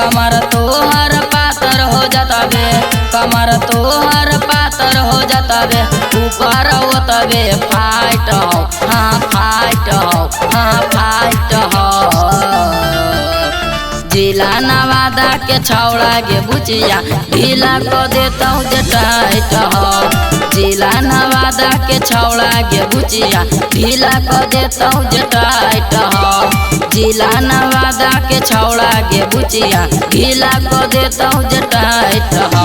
कमर तोहर पातर हो जाता बे, कमर तोहर पातर हो जाता बे, ऊपर होतबे फाइट हो, हाँ फाइट हो, हाँ फाइट हो। जिला नवादा के छौड़ा गे बुचिया ढीला को देता हूँ जे टाइट हो। जिला नवादा के छौड़ा गे बुचिया ढीला को देता हूँ जे टाइट हो। जिला नवादा के छौड़ा गे बुचिया ढीला को देता हूँ जे टाइट हो।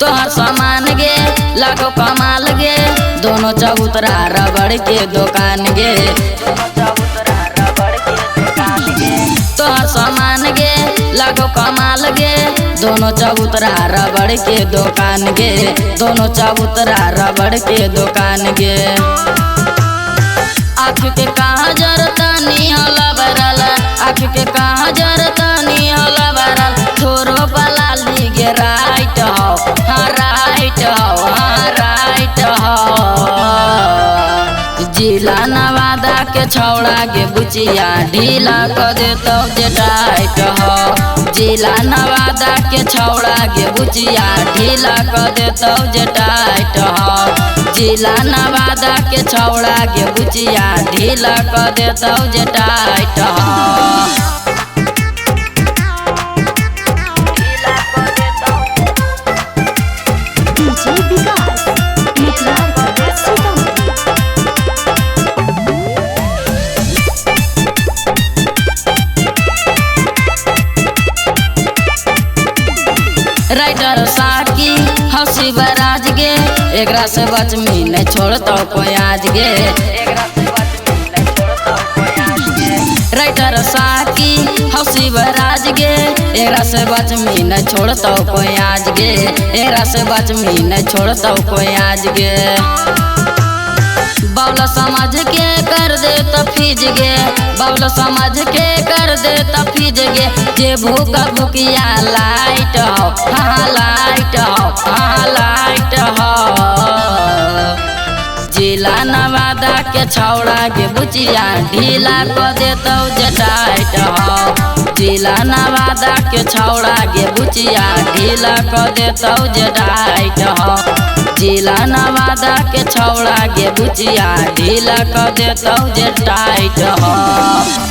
तोहर सामान गे लागो कमाल गे, दोनों चबूतरा रबड़ के दुकान गे। तोहर सामान गे लागो कमाल गे, दोनों चबूतरा रबड़ के दुकान गे, दोनों चबूतरा रबड़ के दुकान गे। आँख के कहाँ जरतानी हला बरल, आँख के कहाँ जरतानी हला बरल, थोरो बला लीगे राइट हो, हाँ राइट हो, हाँ राइट हो। जिला नवादा के छौड़ा गे बुचिया ढीला को देता जे टाइट हो। जिला नवादा के छौड़ा गे बुचिया ढीला को देता जे टाइट हो। जिला नवादा के छौड़ा गे बुचिया ढीला को देता जे टाइट हो। राइटर साकी हंसी बराज गे, एकरा से बच मी नहीं छोड़ता कोई आज गे। राइटर साकी हंसी बराज गे, एकरा से बच मी नहीं छोड़ता कोई आज गे, एकरा से बच मी नहीं छोड़ता कोई आज गे। बावला समझ के कर दे तफीज गे, बावला समझ के कर दे तफीज गे, जे भूखा भूकिया लाइट हो, हाँ लाइट हो, हाँ लाइट हो। जिला नवादा के छौड़ा गे बुचिया ढीला को देता जे टाइट हो। जिला नवादा के छौड़ा गे बुचिया ढीला को देता जे टाइट हो। जिला नवादा के छौड़ा गे बुचिया ढीला को देता जे टाइट हो।